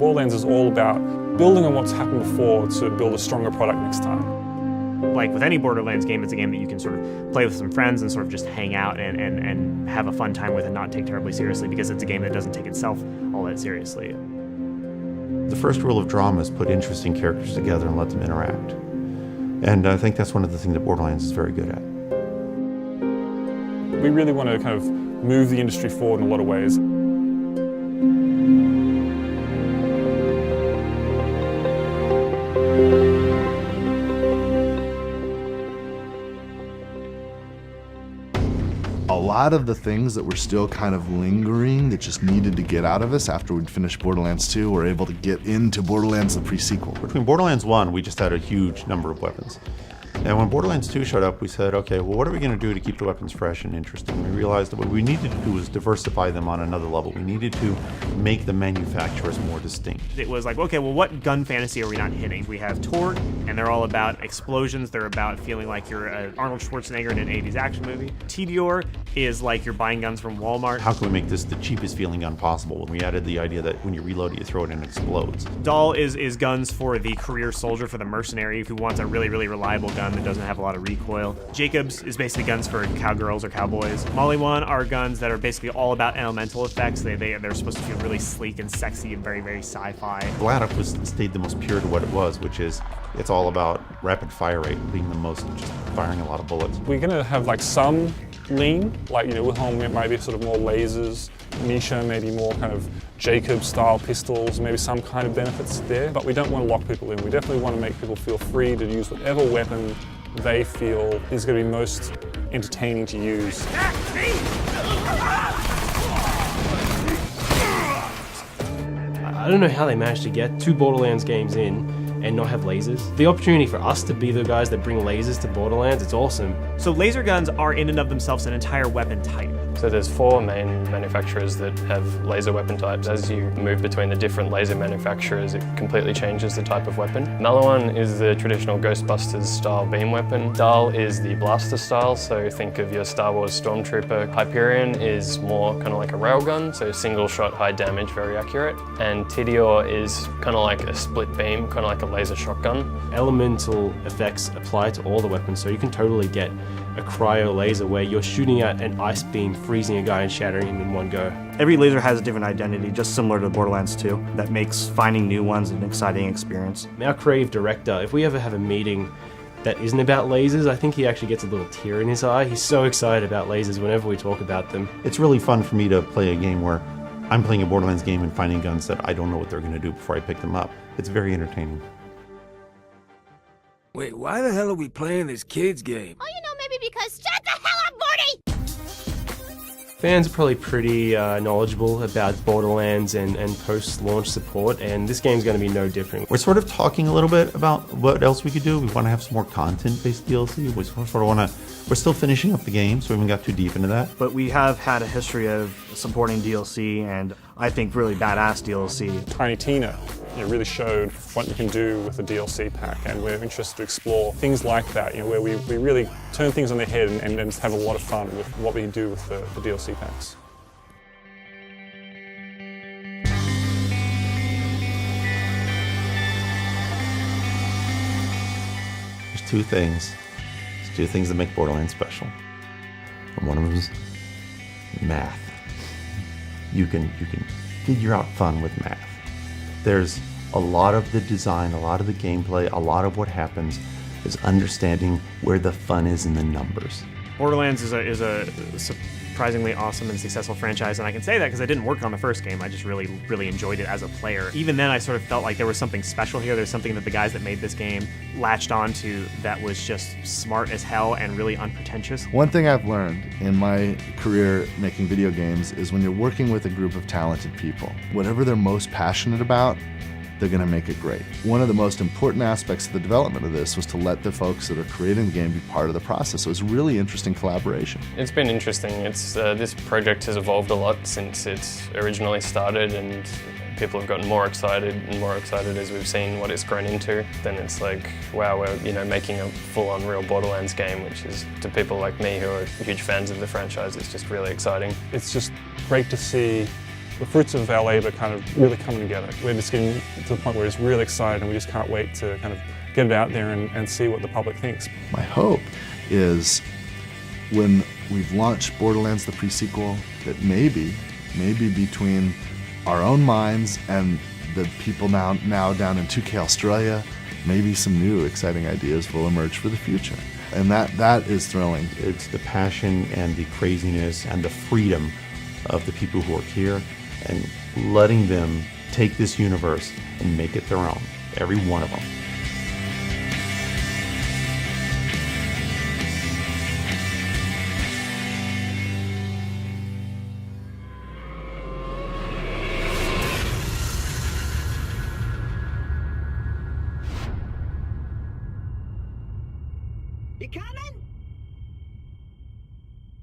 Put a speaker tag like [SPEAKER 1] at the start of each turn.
[SPEAKER 1] Borderlands is all about building on what's happened before to build a stronger product next time.
[SPEAKER 2] Like with any Borderlands game, it's a game that you can sort of play with some friends and sort of just hang out and have a fun time with and not take terribly seriously, because it's a game that doesn't take itself all that seriously.
[SPEAKER 3] The first rule of drama is put interesting characters together and let them interact. And I think that's one of the things that Borderlands is very good at.
[SPEAKER 1] We really want to kind of move the industry forward in a lot of ways.
[SPEAKER 4] A lot of the things that were still kind of lingering that just needed to get out of us after we'd finished Borderlands 2 were able to get into Borderlands, the pre-sequel.
[SPEAKER 3] Between Borderlands 1, we just had a huge number of weapons. And when Borderlands 2 showed up, we said, okay, well, what are we going to do to keep the weapons fresh and interesting? We realized that what we needed to do was diversify them on another level. We needed to make the manufacturers more distinct.
[SPEAKER 2] It was like, okay, well, what gun fantasy are we not hitting? We have Torque, and they're all about explosions. They're about feeling like you're Arnold Schwarzenegger in an 80s action movie. Tediore is like you're buying guns from Walmart.
[SPEAKER 3] How can we make this the cheapest feeling gun possible? When we added the idea that when you reload it, you throw it and it explodes.
[SPEAKER 2] Dahl is guns for the career soldier, for the mercenary who wants a really, really reliable gun that doesn't have a lot of recoil. Jacobs is basically guns for cowgirls or cowboys. Molly 1 are guns that are basically all about elemental effects. They're supposed to feel really sleek and sexy and very, very sci-fi.
[SPEAKER 3] Bladdock stayed the most pure to what it was, which is it's all about rapid fire rate, being the most, just firing a lot of bullets.
[SPEAKER 1] We're going to have like some lean, like, Wilhelm, it might be sort of more lasers, Misha maybe more kind of Jacob-style pistols, maybe some kind of benefits there, but we don't want to lock people in. We definitely want to make people feel free to use whatever weapon they feel is going to be most entertaining to use.
[SPEAKER 5] I don't know how they managed to get 2 Borderlands games in and not have lasers. The opportunity for us to be the guys that bring lasers to Borderlands, it's awesome.
[SPEAKER 2] So laser guns are in and of themselves an entire weapon type.
[SPEAKER 6] So there's 4 main manufacturers that have laser weapon types. As you move between the different laser manufacturers, it completely changes the type of weapon. Another one is the traditional Ghostbusters style beam weapon. Dahl is the blaster style, so think of your Star Wars Stormtrooper. Hyperion is more kind of like a railgun, so single shot, high damage, very accurate. And Tediore is kind of like a split beam, kind of like a laser shotgun.
[SPEAKER 5] Elemental effects apply to all the weapons, so you can totally get a cryo laser where you're shooting at an ice beam, freezing a guy and shattering him in one go.
[SPEAKER 7] Every laser has a different identity, just similar to Borderlands 2. That makes finding new ones an exciting experience.
[SPEAKER 5] Our creative director, if we ever have a meeting that isn't about lasers, I think he actually gets a little tear in his eye. He's so excited about lasers whenever we talk about them.
[SPEAKER 3] It's really fun for me to play a game where I'm playing a Borderlands game and finding guns that I don't know what they're going to do before I pick them up. It's very entertaining.
[SPEAKER 8] Wait, why the hell are we playing this kids game?
[SPEAKER 9] Oh, maybe because shut the hell up, Morty!
[SPEAKER 5] Fans are probably pretty knowledgeable about Borderlands and post-launch support, and this game's going to be no different.
[SPEAKER 3] We're sort of talking a little bit about what else we could do. We want to have some more content-based DLC. We sort of want to. We're still finishing up the game, so we haven't got too deep into that.
[SPEAKER 7] But we have had a history of supporting DLC, and I think really badass DLC.
[SPEAKER 1] Tiny Tina really showed what you can do with a DLC pack, and we're interested to explore things like that, where we really turn things on their head and just have a lot of fun with what we can do with the DLC packs.
[SPEAKER 3] There's 2 things. There's 2 things that make Borderlands special. And one of them is math. You can figure out fun with math. There's a lot of the design, a lot of the gameplay, a lot of what happens is understanding where the fun is in the numbers.
[SPEAKER 2] Borderlands is a surprisingly awesome and successful franchise, and I can say that because I didn't work on the first game. I just really, really enjoyed it as a player. Even then, I sort of felt like there was something special here. There's something that the guys that made this game latched onto that was just smart as hell and really unpretentious.
[SPEAKER 4] One thing I've learned in my career making video games is when you're working with a group of talented people, whatever they're most passionate about, they're going to make it great. One of the most important aspects of the development of this was to let the folks that are creating the game be part of the process. So it was a really interesting collaboration.
[SPEAKER 6] It's been interesting. This project has evolved a lot since it's originally started, and people have gotten more excited as we've seen what it's grown into. Then it's like, wow, we're making a full-on real Borderlands game, which is, to people like me who are huge fans of the franchise, it's just really exciting.
[SPEAKER 1] It's just great to see the fruits of our labour kind of really coming together. We're just getting to the point where it's really excited and we just can't wait to kind of get it out there and see what the public thinks.
[SPEAKER 4] My hope is when we've launched Borderlands the pre-sequel, that maybe between our own minds and the people now down in 2K Australia, maybe some new exciting ideas will emerge for the future. And that is thrilling.
[SPEAKER 3] It's the passion and the craziness and the freedom of the people who work here and letting them take this universe and make it their own, every one of them.
[SPEAKER 8] You coming?